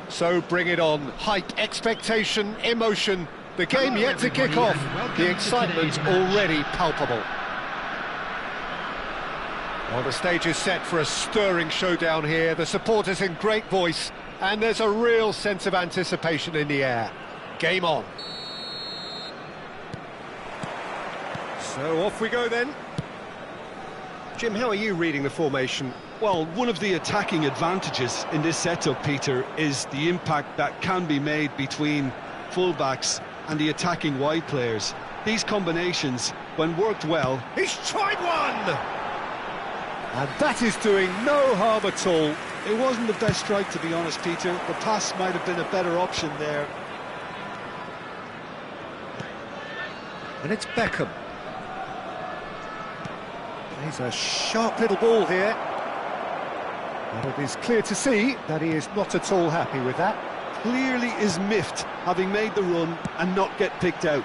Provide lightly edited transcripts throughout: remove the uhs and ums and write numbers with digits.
So bring it on. Hype, expectation, emotion. The game yet to kick off. The excitement already palpable. Well, the stage is set for a stirring showdown here. The supporters in great voice, and there's a real sense of anticipation in the air. Game on. So off we go then. Jim, how are you reading the formation? Well, one of the attacking advantages in this setup, Peter, is the impact that can be made between fullbacks and the attacking wide players. These combinations, when worked well... He's tried one! And that is doing no harm at all. It wasn't the best strike, to be honest, Peter. The pass might have been a better option there. And it's Beckham. Plays a sharp little ball here. And it is clear to see that he is not at all happy with that. Clearly is miffed, having made the run and not get picked out.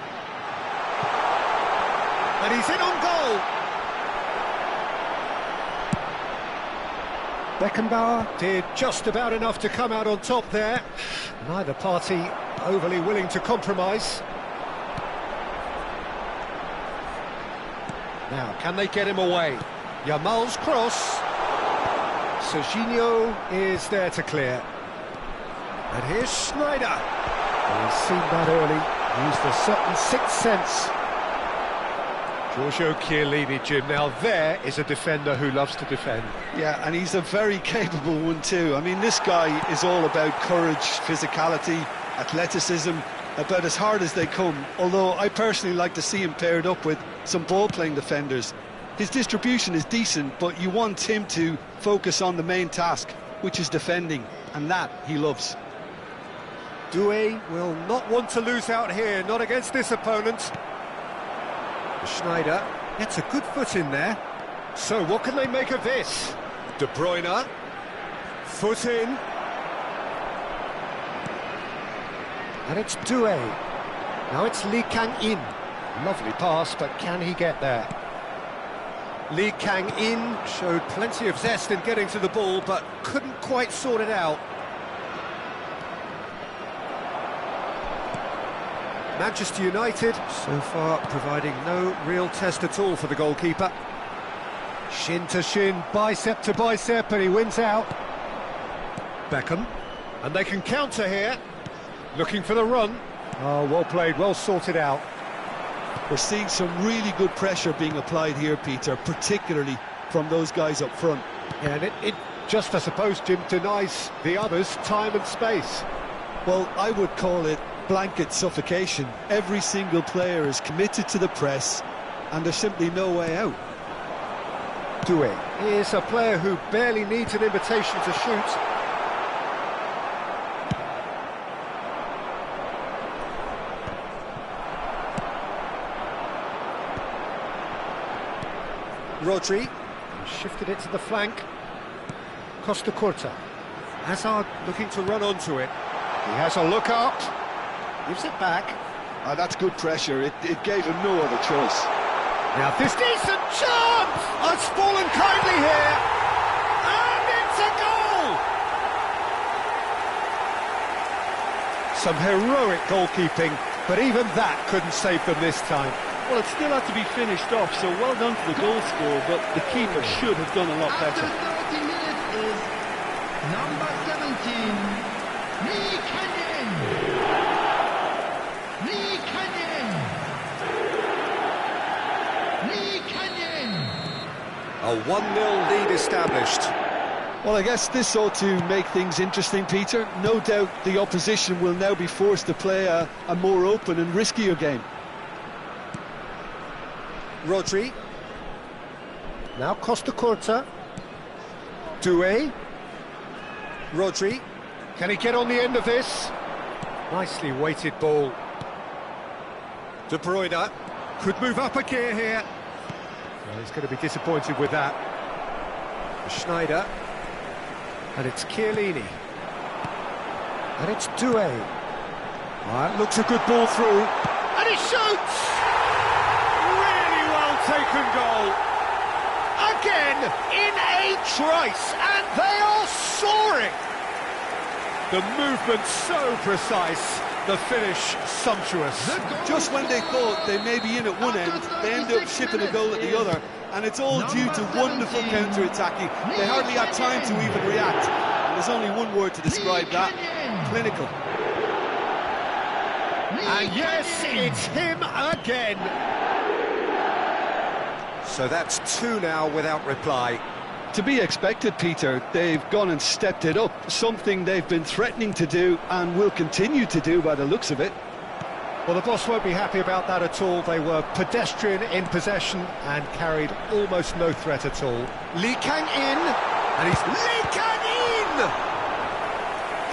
And he's in on goal! Beckenbauer did just about enough to come out on top there. Neither party overly willing to compromise. Now, can they get him away? Yamal's cross. Serginho is there to clear. And here's Schneider. He's seen that early, used a certain sixth sense. Giorgio Chiellini, Jim. Now there is a defender who loves to defend. Yeah, and he's a very capable one too. I mean, this guy is all about courage, physicality, athleticism, about as hard as they come. Although I personally like to see him paired up with some ball-playing defenders. His distribution is decent, but you want him to focus on the main task, which is defending, and that he loves. Doué will not want to lose out here, not against this opponent. Schneider gets a good foot in there. So what can they make of this? De Bruyne, foot in. And it's Doué. Now it's Lee Kang-in. Lovely pass, but can he get there? Lee Kang-in showed plenty of zest in getting to the ball, but couldn't quite sort it out. Manchester United, so far, providing no real test at all for the goalkeeper. Shin to shin, bicep to bicep, and he wins out. Beckham, and they can counter here. Looking for the run. Oh, well played, well sorted out. We're seeing some really good pressure being applied here, Peter, particularly from those guys up front. Yeah, and it just, I suppose, Jim, denies the others time and space. Well, I would call it blanket suffocation. Every single player is committed to the press, and there's simply no way out. Doué is a player who barely needs an invitation to shoot. Rodri shifted it to the flank. Costa Curta. Hazard looking to run onto it. He has a look up. Gives it back. That's good pressure. It gave him no other choice. Now this decent chance! It's fallen kindly here. And it's a goal! Some heroic goalkeeping, but even that couldn't save them this time. Well, it still had to be finished off, so well done to the goal scorer, but the keeper should have done a lot After better. 30 minutes is number 17, Lee Canyon. Lee Canyon. Lee Canyon. A 1-0 lead established. Well, I guess this ought to make things interesting, Peter. No doubt the opposition will now be forced to play a more open and riskier game. Rodri. Now Costa Corta. Doué. Rodri. Can he get on the end of this? Nicely weighted ball. De Bruyne. Could move up a gear here. Well, he's going to be disappointed with that. Schneider. And it's Chiellini. And it's Doué. It looks a good ball through. And he shoots! Really well taken goal. Again, in a trice, and they are soaring. The movement so precise, the finish sumptuous. Just when they thought they may be in at one end, they end up shipping a goal at the other, and it's all due to wonderful counter-attacking. They hardly had time to even react. And there's only one word to describe that: clinical. And yes, it's him again. So that's 2 now without reply. To be expected, Peter. They've gone and stepped it up, something they've been threatening to do and will continue to do by the looks of it. Well, the boss won't be happy about that at all. They were pedestrian in possession and carried almost no threat at all. Lee Kang in, and he's Lee Kang in!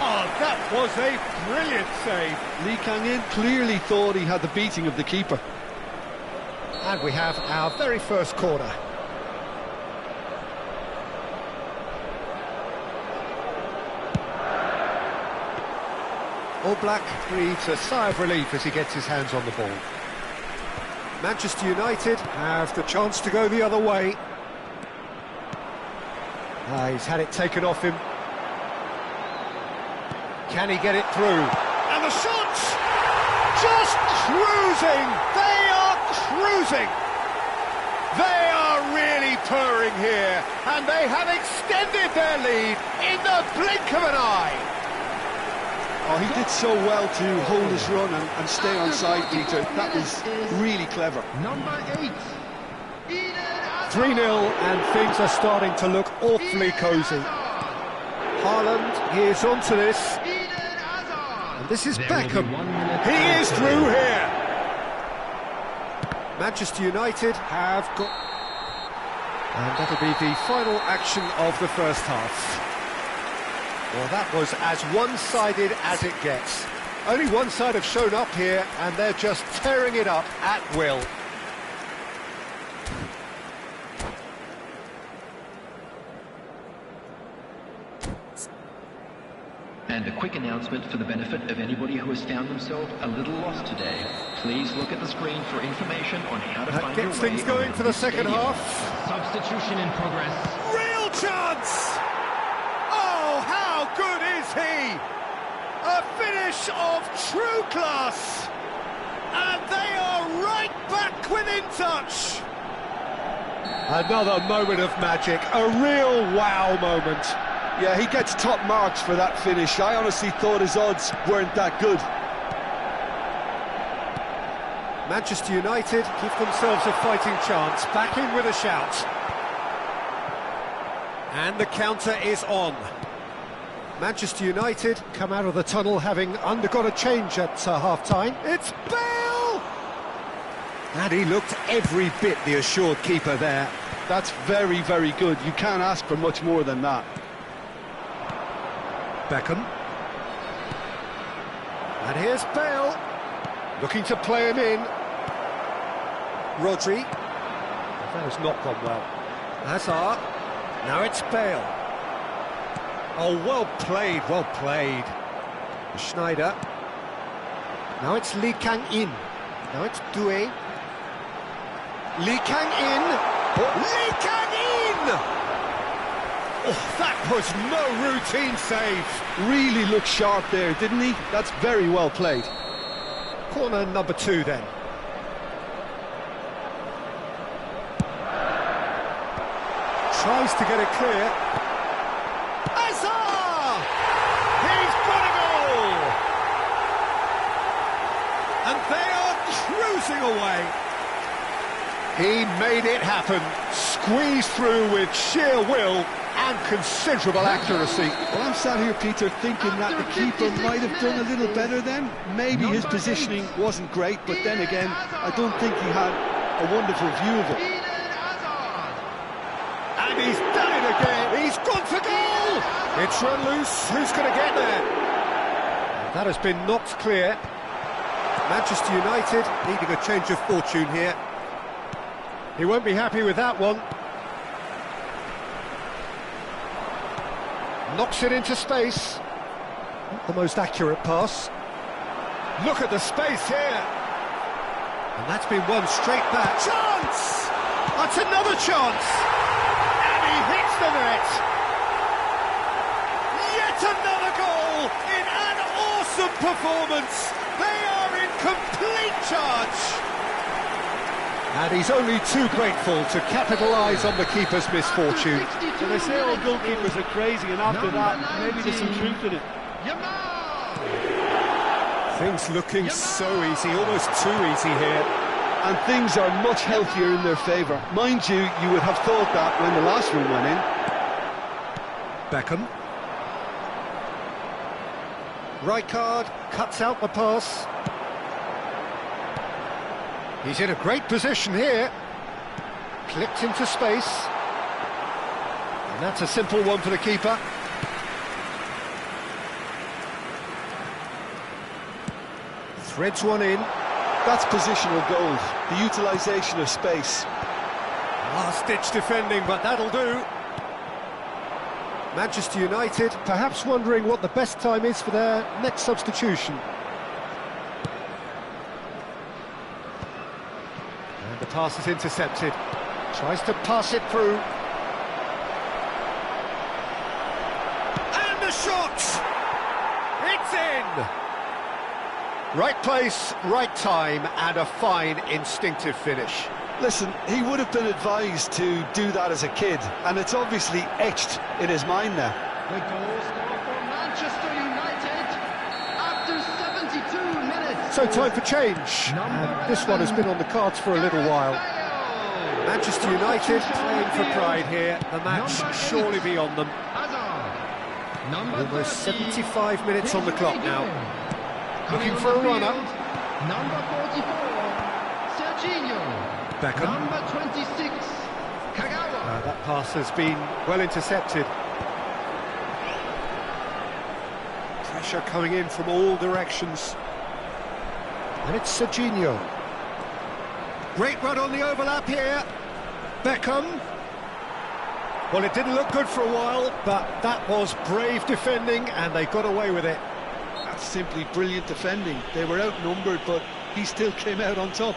Oh, that was a brilliant save. Lee Kang-in clearly thought he had the beating of the keeper. And we have our very first corner. All Black breathes a sigh of relief as he gets his hands on the ball. Manchester United have the chance to go the other way. He's had it taken off him. Can he get it through? And the shots! Just cruising! They are cruising! They are really purring here, and they have extended their lead in the blink of an eye. Oh, he did so well to hold his run and stay on side, Peter. That was really clever. Number 8, 3-0, and things are starting to look awfully cosy. Haaland, he is onto this. And this is Beckham. He is through here. Manchester United have got... And that'll be the final action of the first half. Well, that was as one-sided as it gets. Only one side have shown up here, and they're just tearing it up at will. And a quick announcement for the benefit of anybody who has found themselves a little lost today. Please look at the screen for information on how to find your way. That gets things going for the second half. Substitution in progress. Real chance! Oh, how good is he? A finish of true class. And they are right back within touch. Another moment of magic, a real wow moment. Yeah, he gets top marks for that finish. I honestly thought his odds weren't that good. Manchester United give themselves a fighting chance, back in with a shout. And the counter is on. Manchester United come out of the tunnel having undergone a change at half-time. It's Bale! And he looked every bit the assured keeper there. That's very, very good. You can't ask for much more than that. Beckham. And here's Bale, looking to play him in. Rodri. That has not gone well. Hazard. Now it's Bale. Oh, well played, well played. Schneider. Now it's Lee Kang-in. Now it's Doué. Lee Kang-in. Lee Kang-in! Oh, that was no routine save. Really looked sharp there, didn't he? That's very well played. Corner number 2 then. tries to get it clear. Azar! He's got a goal! And they are cruising away. He made it happen, squeezed through with sheer will and considerable accuracy. Well, I'm sat here, Peter, thinking that the keeper might have done a little better then. Maybe his positioning wasn't great, but then again, I don't think he had a wonderful view of it. And he's done it again. He's gone for goal. It's run loose. Who's going to get there? That has been knocked clear. Manchester United needing a change of fortune here. He won't be happy with that one. Knocks it into space. Not the most accurate pass. Look at the space here. And that's been won straight back. Chance! That's another chance! And he hits the net! Yet another goal in an awesome performance! They are in complete charge! And he's only too grateful to capitalise on the keeper's misfortune. So they say all goalkeepers are crazy, and after that, maybe there's some truth in it. Things looking so easy, almost too easy here. And things are much healthier in their favour. Mind you, you would have thought that when the last one went in. Beckham. Rijkaard cuts out the pass. He's in a great position here. Clipped into space. And that's a simple one for the keeper. Threads one in. That's positional gold, the utilisation of space. Last-ditch defending, but that'll do. Manchester United perhaps wondering what the best time is for their next substitution. And the pass is intercepted. Tries to pass it through. And the shot! It's in! Right place, right time, and a fine instinctive finish. Listen, he would have been advised to do that as a kid, and it's obviously etched in his mind now. The goal scorer for Manchester United after 72 minutes. So time for change, and this one has been on the cards for a little while. Manchester United playing for pride here, the match surely beyond them. Almost 75 minutes on the clock now. Looking for a runner. Number 44, Serginho. Beckham. Number 26, Kagawa. That pass has been well intercepted. Pressure coming in from all directions. And it's Serginho. Great run on the overlap here. Beckham. Well, it didn't look good for a while, but that was brave defending, and they got away with it. That's simply brilliant defending. They were outnumbered, but he still came out on top.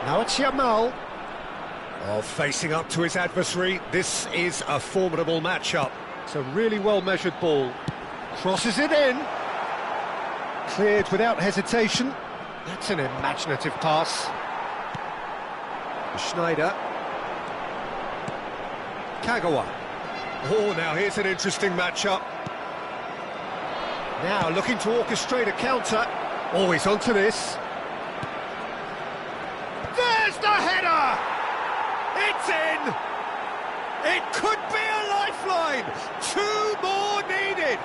Now it's Yamal. Oh, facing up to his adversary. This is a formidable matchup. It's a really well-measured ball. Crosses it in. Cleared without hesitation. That's an imaginative pass. Schneider. Kagawa. Oh, now here's an interesting matchup. Now looking to orchestrate a counter. Always onto this. There's the header! It's in! It could be a lifeline! 2 more needed!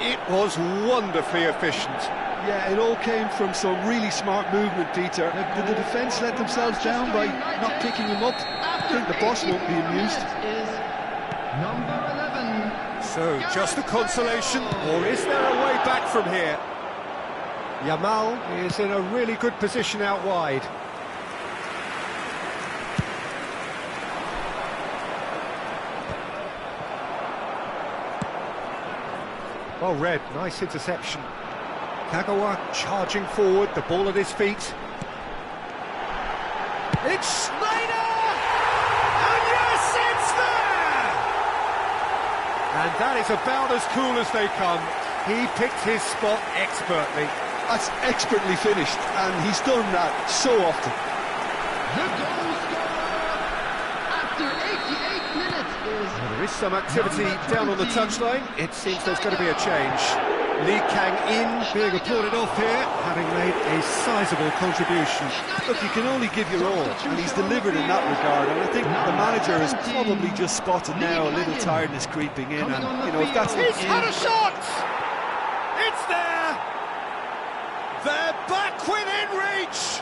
It was wonderfully efficient. Yeah, it all came from some really smart movement, Peter. Did the defence let themselves down by not picking him up? I think the boss won't be amused. Number 11. So, just a consolation, or is there a way back from here? Yamal is in a really good position out wide. Well read, nice interception. Kagawa charging forward, the ball at his feet. It's Schneider! And yes, it's there! And that is about as cool as they come. He picked his spot expertly. That's expertly finished, and he's done that so often. The goal scorer after 88 minutes is... Well, there is some activity down on the touchline. It seems there's going to be a change. Lee Kang-in being applauded off here, having made a sizable contribution. Look, you can only give your all, and he's delivered in that regard, and I think the manager has probably just spotted now a little tiredness creeping in, and, you know, if that's... He's had a shot! It's there! They're back within reach!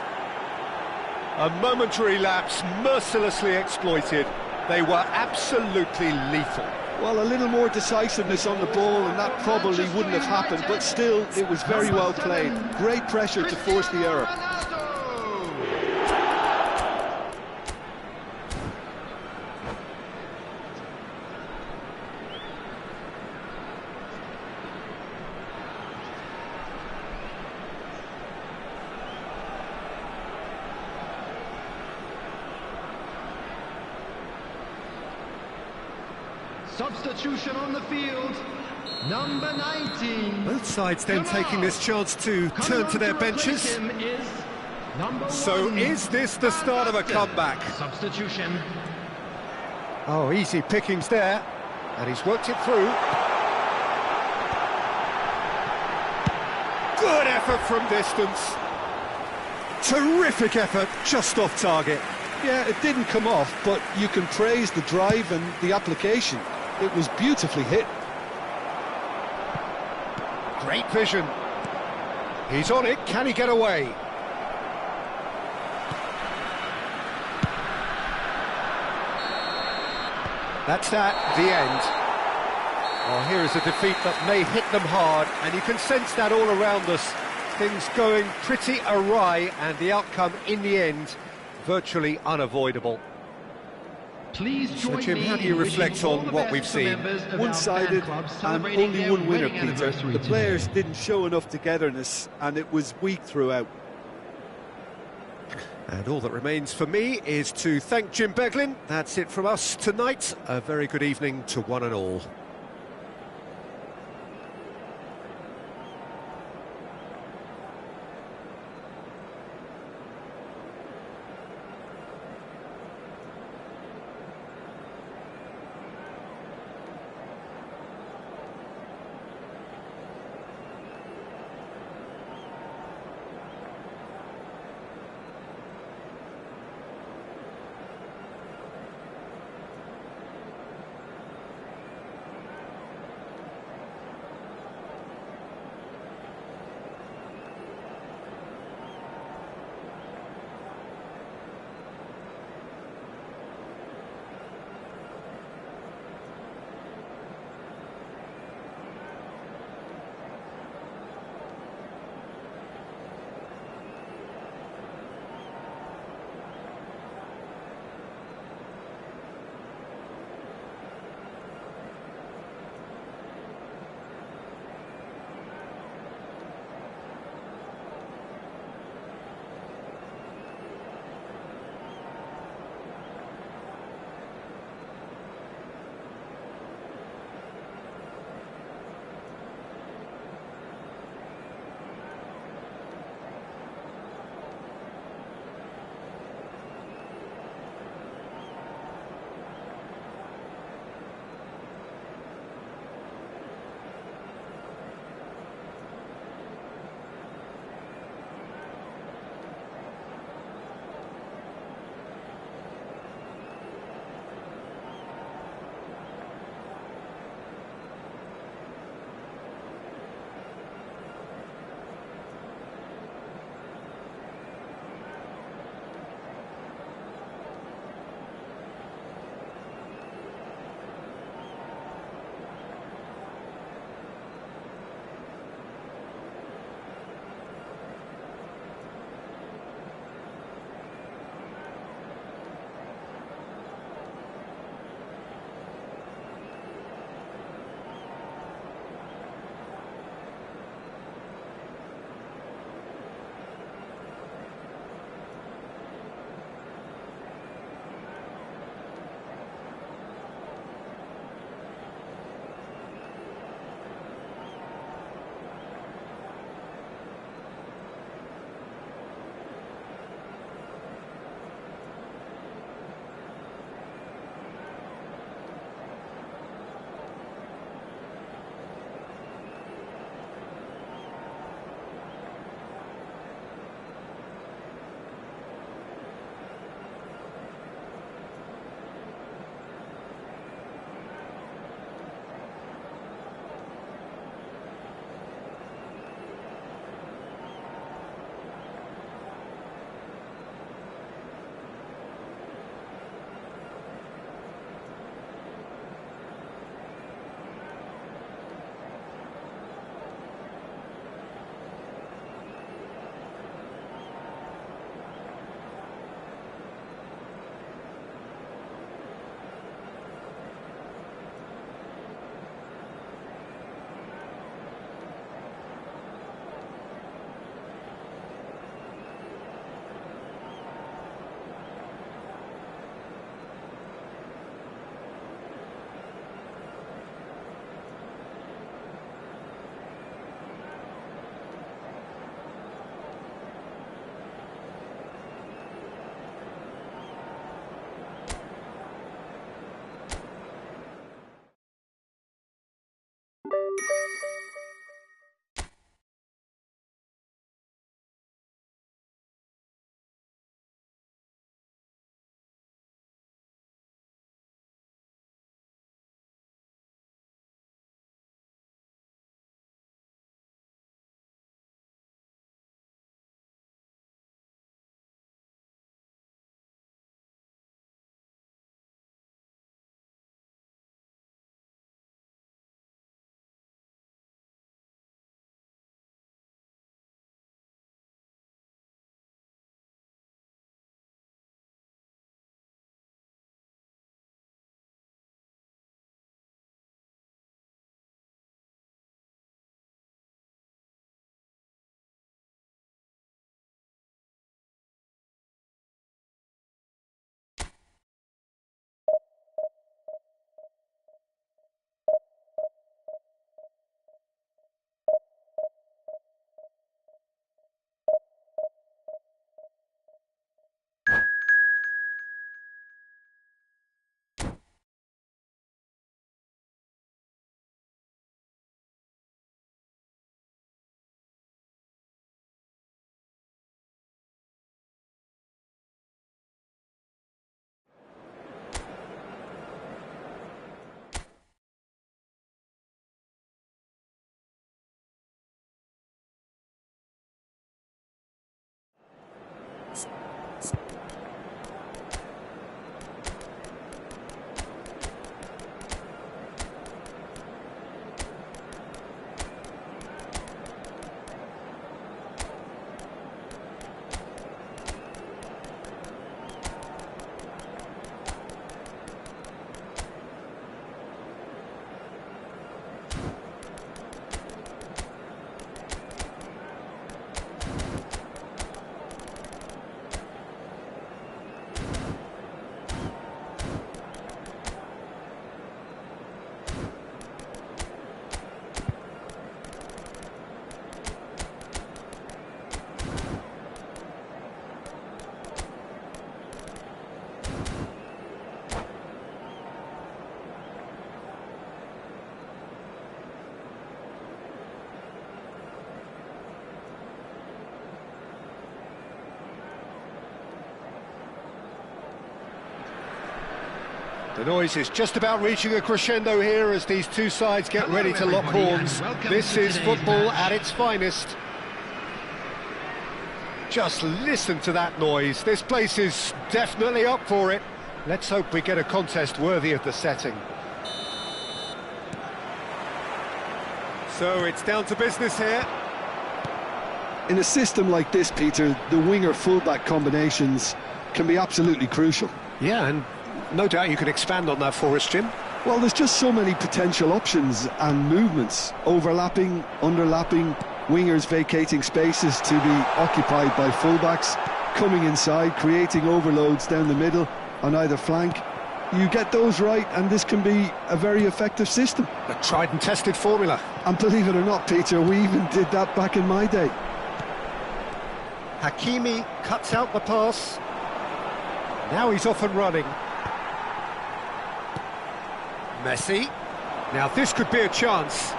A momentary lapse mercilessly exploited. They were absolutely lethal. Well, a little more decisiveness on the ball, and that probably wouldn't have happened, but still, it was very well played. Great pressure to force the error. Substitution on the field, number 19. Both sides then taking this chance to turn to their benches. So is this the start of a comeback? Substitution. Oh, easy pickings there, and he's worked it through. Good effort from distance. Terrific effort, just off target. Yeah, it didn't come off, but you can praise the drive and the application. It was beautifully hit. Great vision. He's on it, can he get away? That's that, the end. Oh, here is a defeat that may hit them hard, and you can sense that all around us. Things going pretty awry, and the outcome in the end, virtually unavoidable. Please So, join Jim, me how do you in reflect wishing all on the what best we've to seen? members of our One-sided fan club and celebrating only their one winner, wedding Peter. anniversary The today. players didn't show enough togetherness, and it was weak throughout. And all that remains for me is to thank Jim Beglin. That's it from us tonight. A very good evening to one and all. The noise is just about reaching a crescendo here as these two sides get ready to lock horns. This is football at its finest. Just listen to that noise. This place is definitely up for it. Let's hope we get a contest worthy of the setting. So it's down to business here. In a system like this, Peter, the winger-fullback combinations can be absolutely crucial. Yeah, and no doubt you can expand on that for us, Jim. Well, there's just so many potential options and movements. Overlapping, underlapping, wingers vacating spaces to be occupied by fullbacks, coming inside, creating overloads down the middle on either flank. You get those right and this can be a very effective system. A tried and tested formula. And believe it or not, Peter, we even did that back in my day. Hakimi cuts out the pass. Now he's off and running. Messi. Now this could be a chance.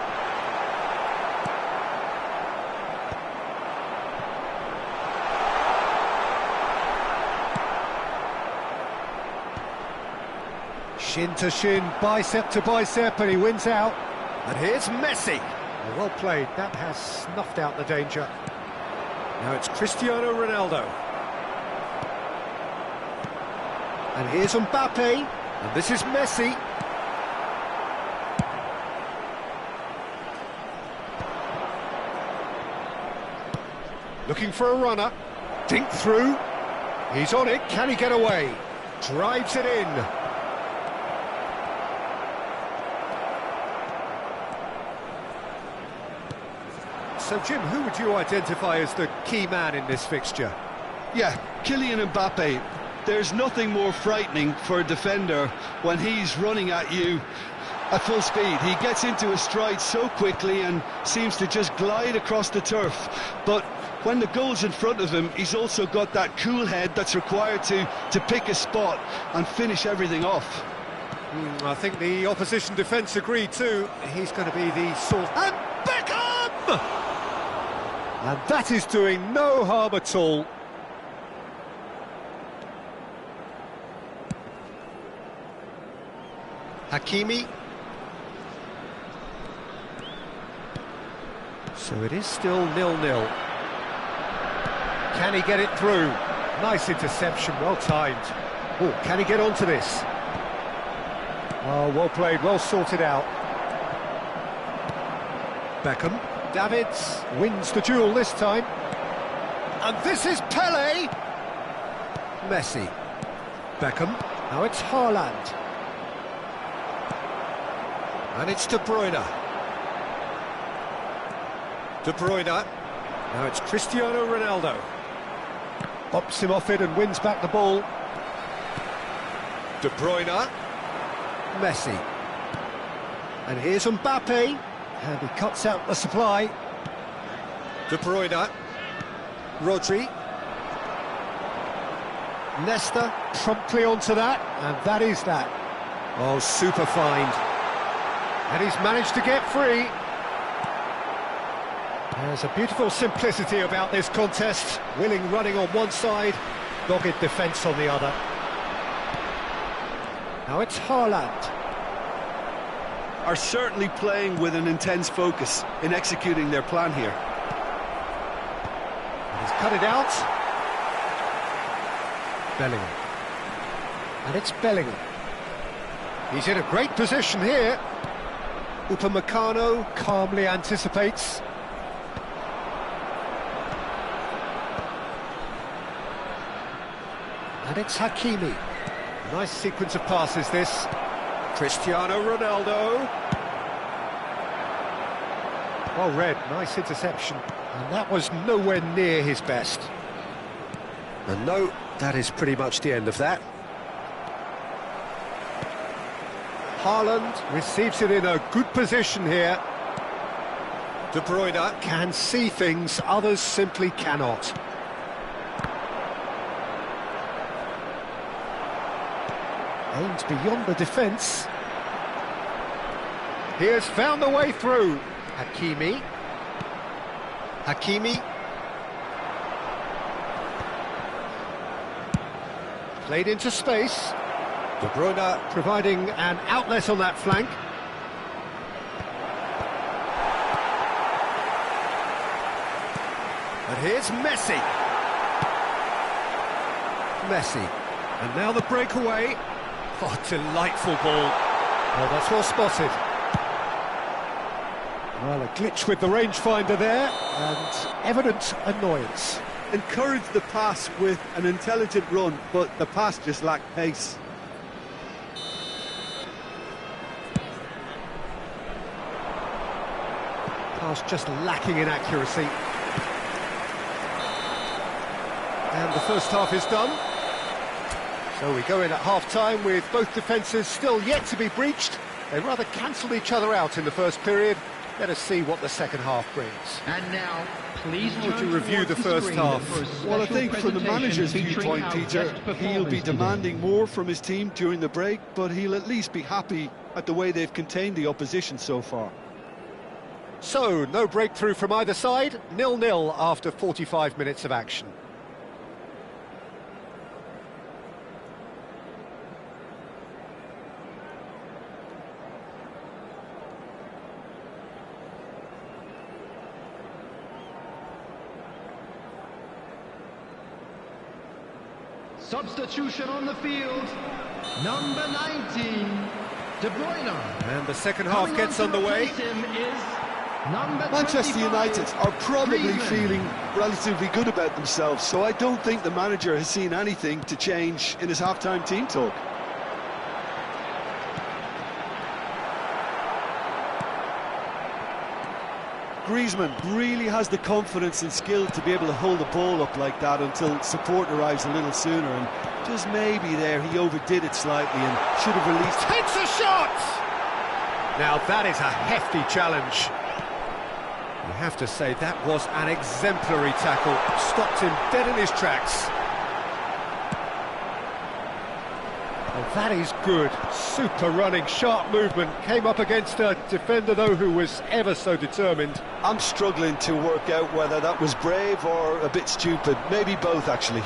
Shin to shin, bicep to bicep, and he wins out. And here's Messi. Well played, that has snuffed out the danger. Now it's Cristiano Ronaldo. And here's Mbappe, and this is Messi. Looking for a runner. Dink through. He's on it, can he get away? Drives it in. So, Jim, who would you identify as the key man in this fixture? Yeah, Kylian Mbappe. There's nothing more frightening for a defender when he's running at you at full speed. He gets into a stride so quickly and seems to just glide across the turf. But when the goal's in front of him, he's also got that cool head that's required to pick a spot and finish everything off. I think the opposition defence agree too. He's going to be the sort... And Beckham! And that is doing no harm at all. Hakimi. So it is still 0-0. Can he get it through? Nice interception, well timed. Oh, can he get onto this? Oh, well played, well sorted out. Beckham. Davids wins the duel this time. And this is Pele. Messi. Beckham. Now it's Haaland. And it's De Bruyne. De Bruyne. Now it's Cristiano Ronaldo. Bops him off it and wins back the ball. De Bruyne. Messi. And here's Mbappe. And he cuts out the supply. De Bruyne. Rodri. Nesta promptly onto that, and that is that. Oh, super find. And he's managed to get free. There's a beautiful simplicity about this contest. Willing running on one side, dogged defence on the other. Now it's Haaland. Are certainly playing with an intense focus in executing their plan here. He's cut it out. Bellingham. And it's Bellingham. He's in a great position here. Upamecano calmly anticipates. And it's Hakimi. Nice sequence of passes this. Cristiano Ronaldo. Well read, nice interception. And that was nowhere near his best. And no, that is pretty much the end of that. Haaland receives it in a good position here. De Bruyne can see things others simply cannot. Aimed beyond the defence. He has found the way through. Hakimi. Hakimi. Played into space. De Bruyne providing an outlet on that flank. And here's Messi. And now the breakaway. Oh, delightful ball. Oh, that's well spotted. Well, a glitch with the rangefinder there, and evident annoyance. Encouraged the pass with an intelligent run, but the pass just lacked pace. Pass just lacking in accuracy. And the first half is done. So we go in at half-time with both defences still yet to be breached. They rather cancelled each other out in the first period. Let us see what the second half brings. And now, please would you review the first half? Well, I think from the manager's viewpoint, Peter, he'll be demanding more from his team during the break, but he'll at least be happy at the way they've contained the opposition so far. So, no breakthrough from either side, 0-0 after 45 minutes of action. Substitution on the field, number 19, De Bruyne. And the second half gets underway. Manchester United are probably feeling relatively good about themselves, so I don't think the manager has seen anything to change in his half-time team talk. Griezmann really has the confidence and skill to be able to hold the ball up like that until support arrives a little sooner, and just maybe there he overdid it slightly and should have released. Takes a shot! Now that is a hefty challenge. You have to say that was an exemplary tackle. Stopped him dead in his tracks. Well, that is good. Super running, sharp movement. Came up against a defender, though, who was ever so determined. I'm struggling to work out whether that was brave or a bit stupid. Maybe both, actually.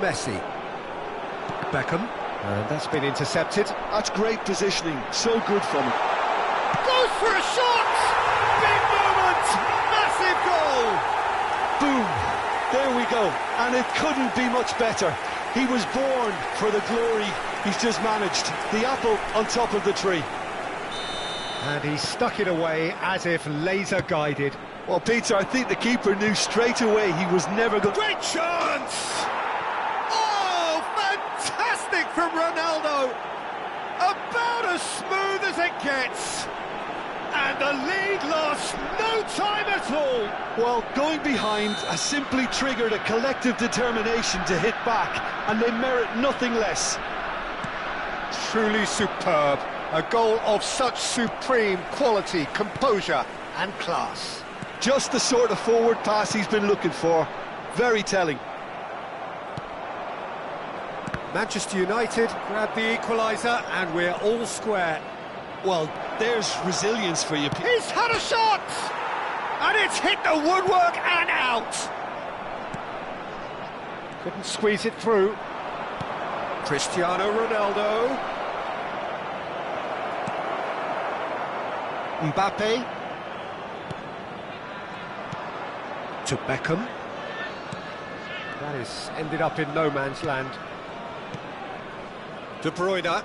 Messi. Beckham. And that's been intercepted. That's great positioning. So good from him. Goes for a shot! Big moment! Massive goal! Boom! There we go. And it couldn't be much better. He was born for the glory he's just managed. The apple on top of the tree. And he stuck it away as if laser guided. Well, Peter, I think the keeper knew straight away he was never going... Great chance! Oh, fantastic from Ronaldo! About as smooth as it gets. And the lead lost no time at all. Well, going behind has simply triggered a collective determination to hit back, and they merit nothing less. Truly superb. A goal of such supreme quality, composure and class. Just the sort of forward pass he's been looking for. Very telling. Manchester United grab the equaliser and we're all square. Well, there's resilience for you. He's had a shot! And it's hit the woodwork and out! Couldn't squeeze it through. Cristiano Ronaldo. Mbappe. To Beckham. That has ended up in no man's land. De Bruyne.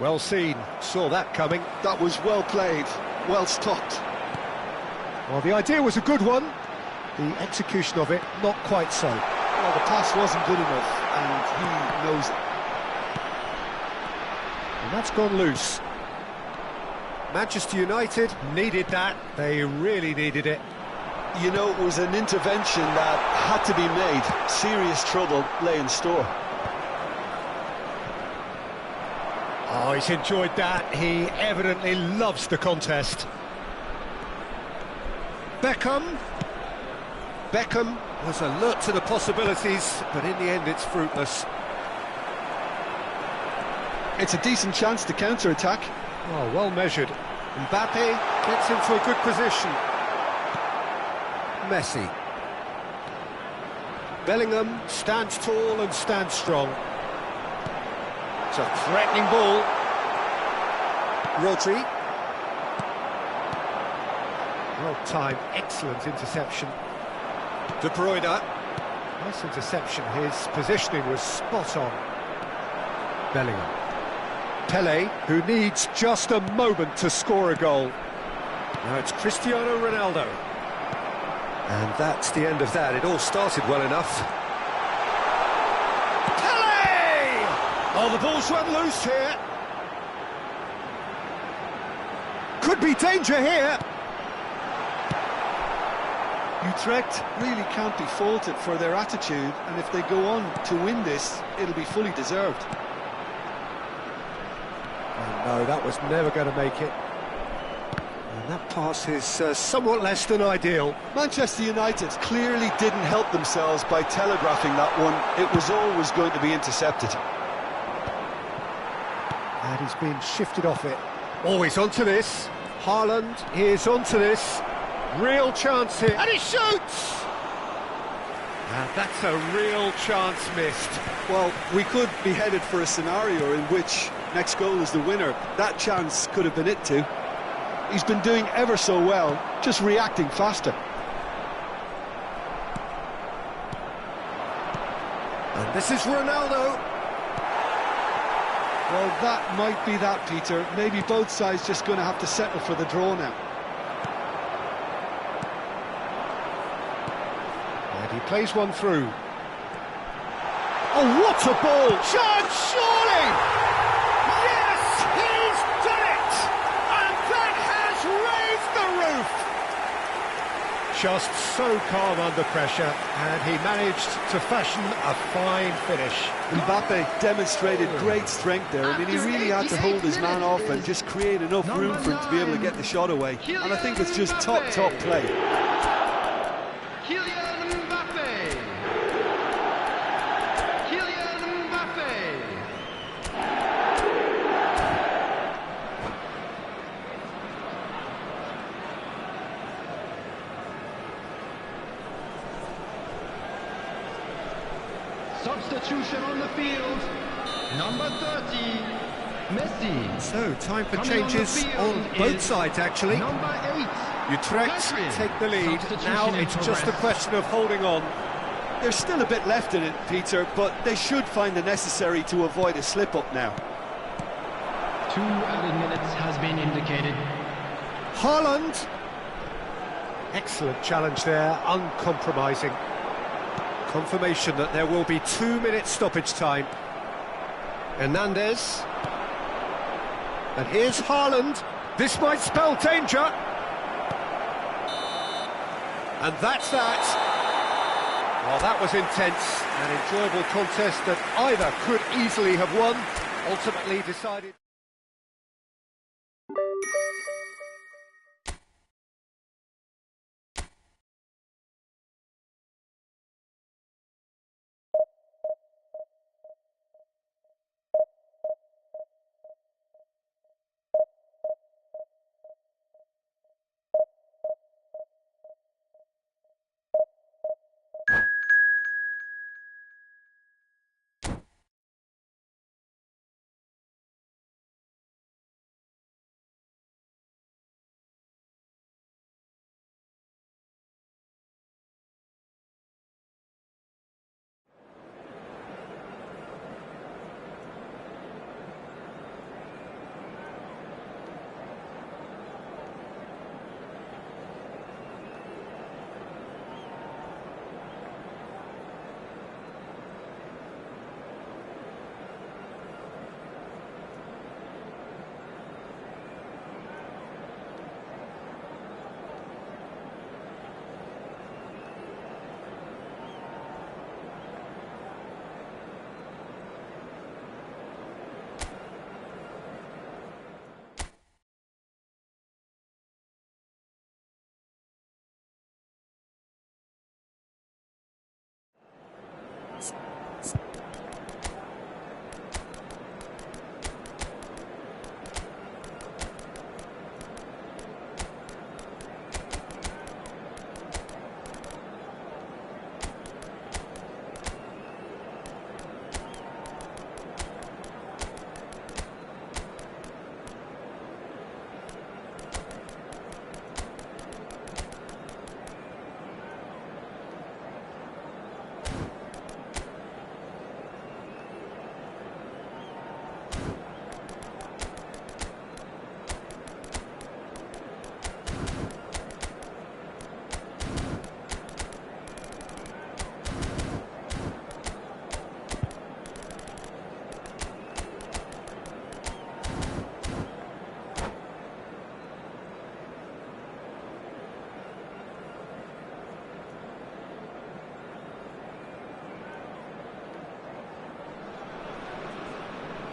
Well seen, saw that coming. That was well played, well stopped. Well, the idea was a good one. The execution of it, not quite so. Well, the pass wasn't good enough, and he knows it. And that's gone loose. Manchester United needed that. They really needed it. You know, it was an intervention that had to be made. Serious trouble lay in store. Oh, he's enjoyed that. He evidently loves the contest. Beckham. Beckham was alert to the possibilities, but in the end it's fruitless. It's a decent chance to counter-attack. Oh, well measured. Mbappe gets into a good position. Messi. Bellingham stands tall and stands strong. It's a threatening ball. Rodri. Well timed, excellent interception. De Bruyne. Nice interception, his positioning was spot on. Bellingham. Pele, who needs just a moment to score a goal. Now it's Cristiano Ronaldo. And that's the end of that. It all started well enough. Pele! Oh, the ball's run loose here. Could be danger here. Utrecht really can't be faulted for their attitude, and if they go on to win this, it'll be fully deserved. Oh, no, that was never going to make it. And that pass is somewhat less than ideal. Manchester United clearly didn't help themselves by telegraphing that one. It was always going to be intercepted. And he's been shifted off it. Always onto this. Haaland is onto this. Real chance here. And he shoots! And that's a real chance missed. Well, we could be headed for a scenario in which next goal is the winner. That chance could have been it too. He's been doing ever so well, just reacting faster. And this is Ronaldo. Well, that might be that, Peter. Maybe both sides just going to have to settle for the draw now. And he plays one through. Oh, what a ball! Chance, surely! Yes, he's done it! And that has raised the roof! Just so calm under pressure, and he managed to fashion a fine finish. Mbappe demonstrated great strength there. I mean, he really had to hold his man off and just create enough room for him to be able to get the shot away. And I think it's just top play. Substitution on the field, number 30, Messi. So, time for changes on both sides, actually. Number 8, Utrecht take the lead. Now it's just a question of holding on. There's still a bit left in it, Peter, but they should find the necessary to avoid a slip-up now. 2 added minutes has been indicated. Haaland. Excellent challenge there, uncompromising. Confirmation that there will be 2 minutes stoppage time. Hernandez. And here's Haaland. This might spell danger. And that's that. Well, that was intense. An enjoyable contest that either could easily have won. Ultimately decided...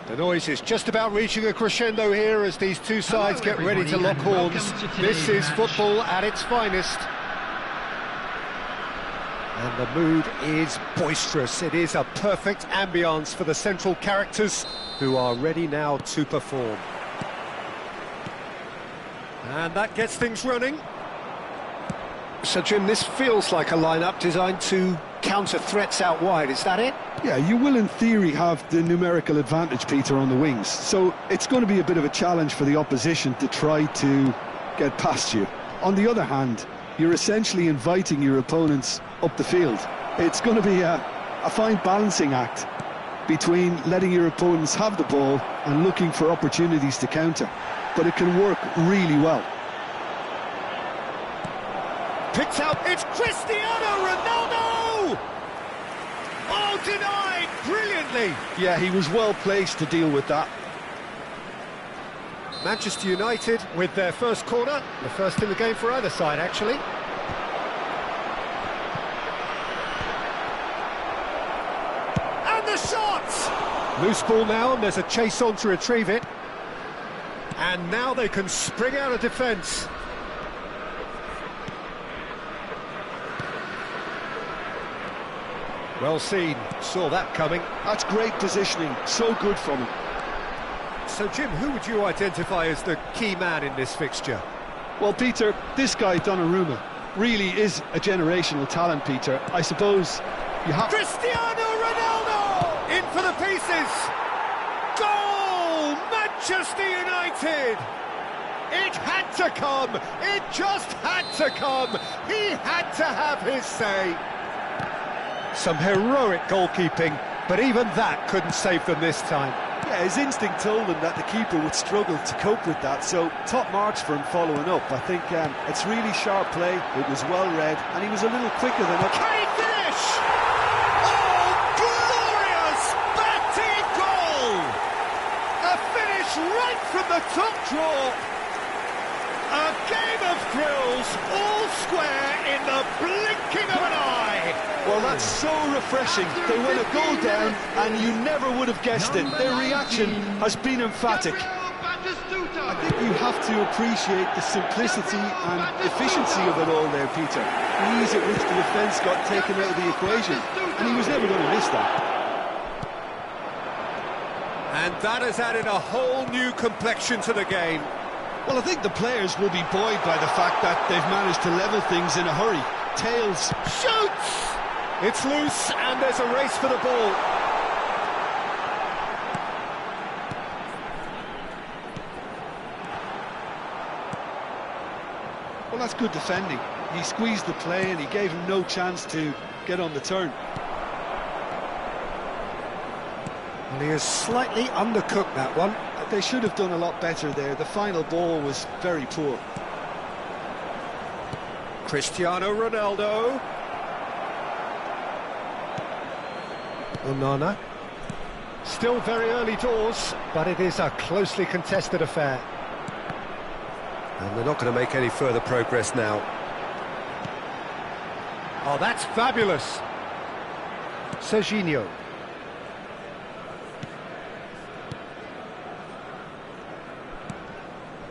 The noise is just about reaching a crescendo here as these two sides get ready to lock horns. This is football at its finest. And the mood is boisterous. It is a perfect ambience for the central characters who are ready now to perform. And that gets things running. So, Jim, this feels like a lineup designed to counter threats out wide, is that it? Yeah, you will in theory have the numerical advantage, Peter, on the wings. So it's going to be a bit of a challenge for the opposition to try to get past you. On the other hand, you're essentially inviting your opponents up the field. It's going to be a fine balancing act between letting your opponents have the ball and looking for opportunities to counter. But it can work really well. Picked out, it's Cristiano Ronaldo! Oh, denied brilliantly! Yeah, he was well placed to deal with that. Manchester United with their first corner, the first in the game for either side, actually. And the shot! Loose ball now, and there's a chase on to retrieve it. And now they can spring out of defence. Well seen, saw that coming. That's great positioning, so good from him. So, Jim, who would you identify as the key man in this fixture? Well, Peter, this guy, Donnarumma, really is a generational talent, Peter. I suppose you have... Cristiano Ronaldo! In for the pieces! Goal! Manchester United! It had to come! It just had to come! He had to have his say! Some heroic goalkeeping, but even that couldn't save them this time. Yeah, his instinct told him that the keeper would struggle to cope with that, so top marks for him following up. I think it's really sharp play, it was well read, and he was a little quicker than it. Can he finish? Oh, glorious! Batty goal! A finish right from the top draw. A game of thrills, all square in the blinking of an eye. Well, that's so refreshing. They went a goal down, and you never would have guessed it. Their reaction has been emphatic. I think you have to appreciate the simplicity and efficiency of it all there, Peter. The ease at which the defence got taken out of the equation, and he was never going to miss that. And that has added a whole new complexion to the game. Well, I think the players will be buoyed by the fact that they've managed to level things in a hurry. Tails Shoots! It's loose, and there's a race for the ball. Well, that's good defending. He squeezed the play and he gave him no chance to get on the turn. Well, he has slightly undercooked that one. They should have done a lot better there. The final ball was very poor. Cristiano Ronaldo. Onana. Still very early doors, but it is a closely contested affair. And they're not going to make any further progress now. Oh, that's fabulous. Serginho.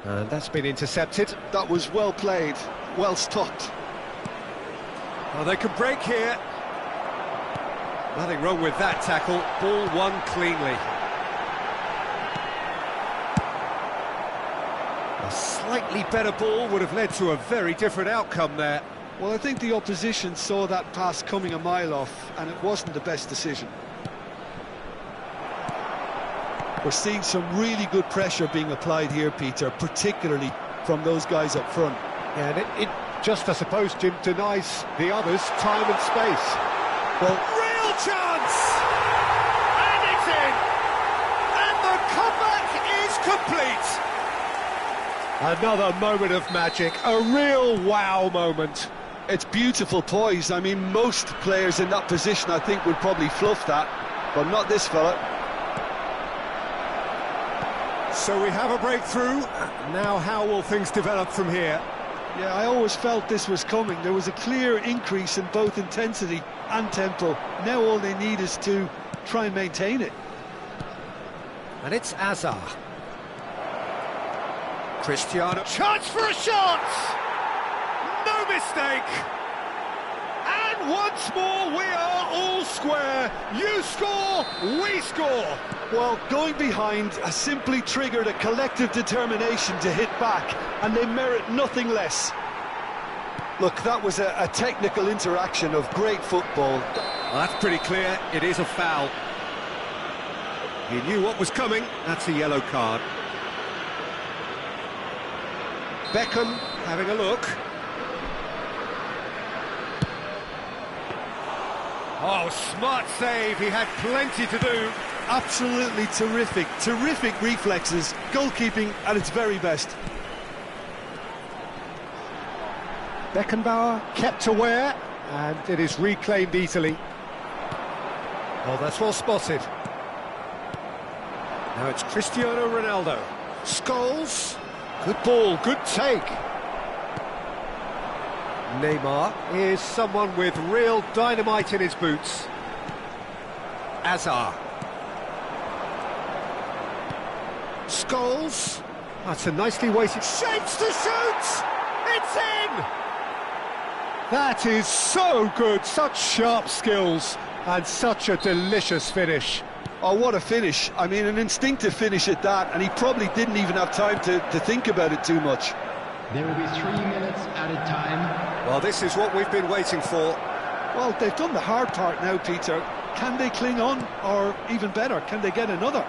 And that's been intercepted. That was well played, well stopped. Oh, they can break here. Nothing wrong with that tackle. Ball won cleanly. A slightly better ball would have led to a very different outcome there. Well, I think the opposition saw that pass coming a mile off, and it wasn't the best decision. We're seeing some really good pressure being applied here, Peter, particularly from those guys up front. Yeah, and it just, I suppose, Jim, denies the others time and space. Well, real chance! And it's in! And the comeback is complete! Another moment of magic, a real wow moment. It's beautiful poise. I mean, most players in that position, I think, would probably fluff that, but not this fella. So we have a breakthrough. Now how will things develop from here? Yeah, I always felt this was coming. There was a clear increase in both intensity and tempo. Now all they need is to try and maintain it. And it's Azar. Cristiano. Chance for a shot! No mistake! And once more we are all square. You score, we score. Well, going behind has simply triggered a collective determination to hit back, and they merit nothing less. Look, that was a technical interaction of great football. Well, that's pretty clear, it is a foul. He knew what was coming, that's a yellow card. Beckham having a look. Oh, smart save, he had plenty to do. Absolutely terrific reflexes, goalkeeping at its very best. Beckenbauer kept aware, and it is reclaimed easily. Oh, that's well spotted. Now it's Cristiano Ronaldo. Scholes, good ball, good take. Neymar is someone with real dynamite in his boots. Azar. Scholes, that's a nicely weighted shapes to shoot! It's in! That is so good, such sharp skills, and such a delicious finish. Oh, what a finish. I mean, an instinctive finish at that, and he probably didn't even have time to think about it too much. There will be 3 minutes added time. Well, this is what we've been waiting for. Well, they've done the hard part now, Peter. Can they cling on, or even better, can they get another?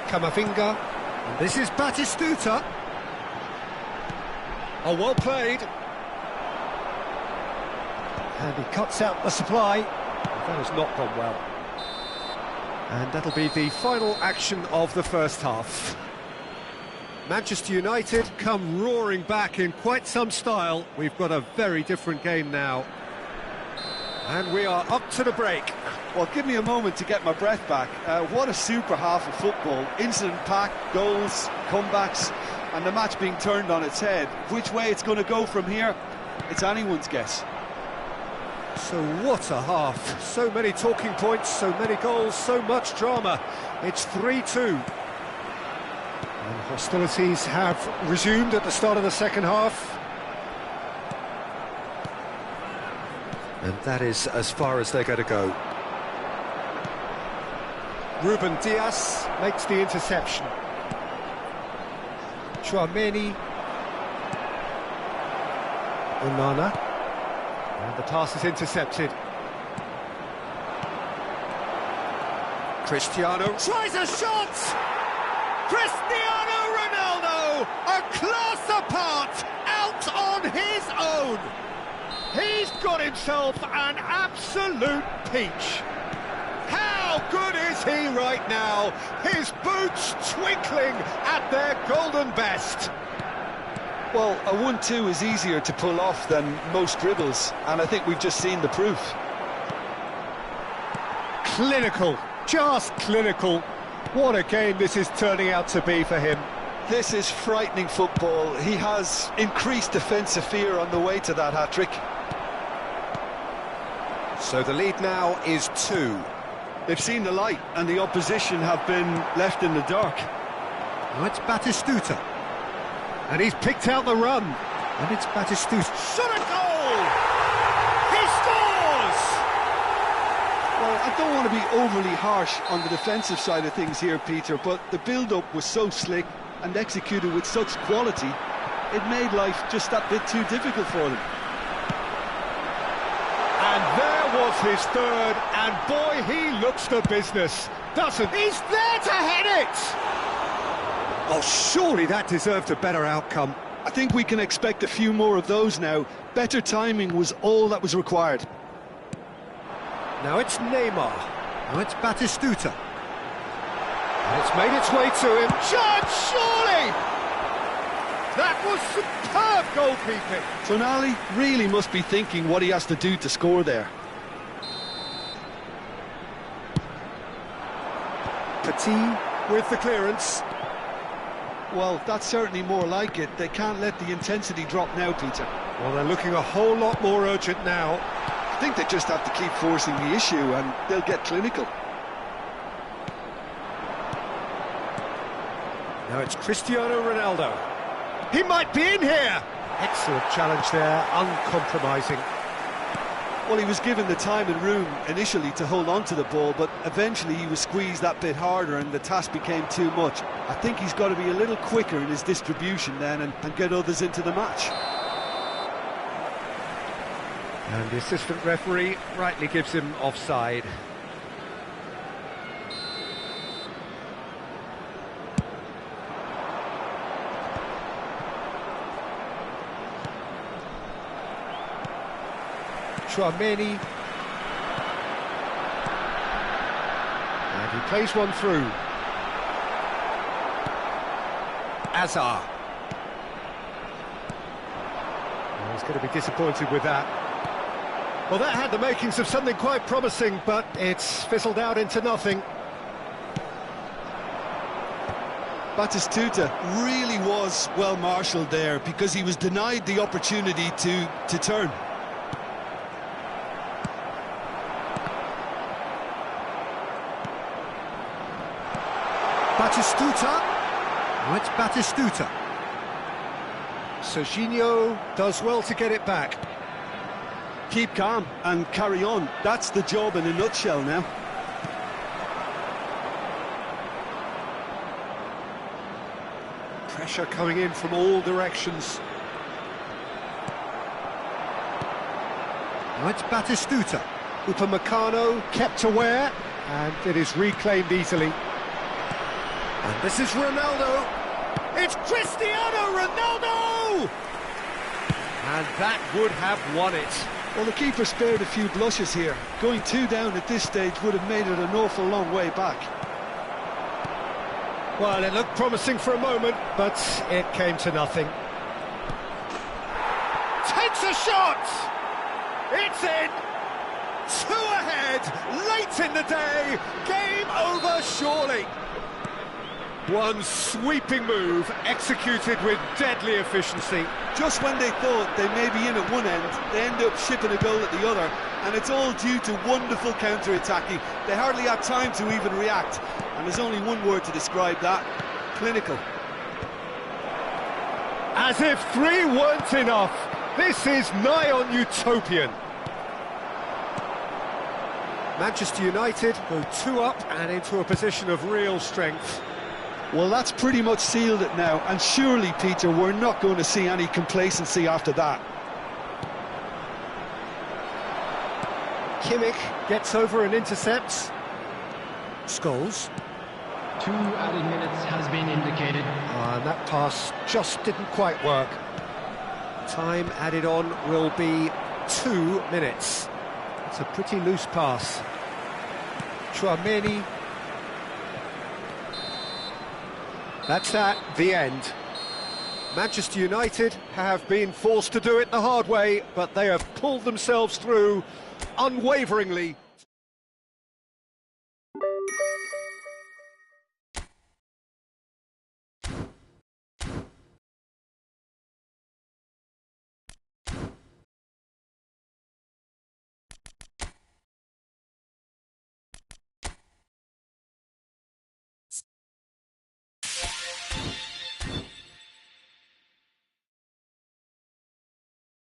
Camavinga, and this is Batistuta. Oh, well played. And he cuts out the supply. That has not gone well. And that'll be the final action of the first half. Manchester United come roaring back in quite some style. We've got a very different game now. And we are up to the break. Well, give me a moment to get my breath back. What a super half of football. Incident-packed, goals, comebacks, and the match being turned on its head. Which way it's going to go from here, it's anyone's guess. So what a half. So many talking points, so many goals, so much drama. It's 3-2. And hostilities have resumed at the start of the second half. And that is as far as they're going to go. Ruben Dias makes the interception. Chouameni. Onana. And the pass is intercepted. Cristiano tries a shot! Cristiano Ronaldo, a class apart, out on his own. He's got himself an absolute peach. How good is he right now? His boots twinkling at their golden best. Well, a 1-2 is easier to pull off than most dribbles, and I think we've just seen the proof. Clinical, just clinical. What a game this is turning out to be for him. This is frightening football. He has increased defensive fear on the way to that hat-trick. So the lead now is 2. They've seen the light, and the opposition have been left in the dark. Now it's Batistuta. And he's picked out the run. And it's Batistuta. Shot a goal! He scores! Well, I don't want to be overly harsh on the defensive side of things here, Peter, but the build-up was so slick and executed with such quality, it made life just that bit too difficult for them. And there was his third, and boy, he looks the business, doesn't he? He's there to head it! Oh, surely that deserved a better outcome. I think we can expect a few more of those now. Better timing was all that was required. Now it's Neymar. Now it's Batistuta. And it's made its way to him. Chance, surely! That was superb goalkeeping. Tonali really must be thinking what he has to do to score there. Petit with the clearance. Well, that's certainly more like it. They can't let the intensity drop now, Peter. Well, they're looking a whole lot more urgent now. I think they just have to keep forcing the issue and they'll get clinical. Now it's Cristiano Ronaldo. He might be in here! Excellent challenge there, uncompromising. Well, he was given the time and room initially to hold on to the ball, but eventually he was squeezed that bit harder and the task became too much. I think he's got to be a little quicker in his distribution then and get others into the match. And the assistant referee rightly gives him offside. Tchouaméni. And he plays one through. Hazard. Oh, he's going to be disappointed with that. Well, that had the makings of something quite promising, but it's fizzled out into nothing. Batistuta really was well marshalled there because he was denied the opportunity to turn. Batistuta. Oh, it's Batistuta. Serginho does well to get it back. Keep calm and carry on. That's the job in a nutshell now. Pressure coming in from all directions. Now it's Batistuta. Upamecano kept aware, and it is reclaimed easily. And this is Ronaldo. It's Cristiano Ronaldo! And that would have won it. Well, the keeper spared a few blushes here. Going 2 down at this stage would have made it an awful long way back. Well, it looked promising for a moment, but it came to nothing. Takes a shot! It's in! 2 ahead, late in the day, game over surely. One sweeping move, executed with deadly efficiency. Just when they thought they may be in at one end, they end up shipping a goal at the other, and it's all due to wonderful counter-attacking. They hardly had time to even react, and there's only one word to describe that: clinical. As if 3 weren't enough, this is nigh on utopian. Manchester United go 2 up and into a position of real strength. Well, that's pretty much sealed it now, and surely, Peter, we're not going to see any complacency after that. Kimmich gets over and intercepts. Scholes. 2 added minutes has been indicated. And that pass just didn't quite work. Time added on will be 2 minutes. It's a pretty loose pass. Tchouaméni. That's that, the end. Manchester United have been forced to do it the hard way, but they have pulled themselves through unwaveringly.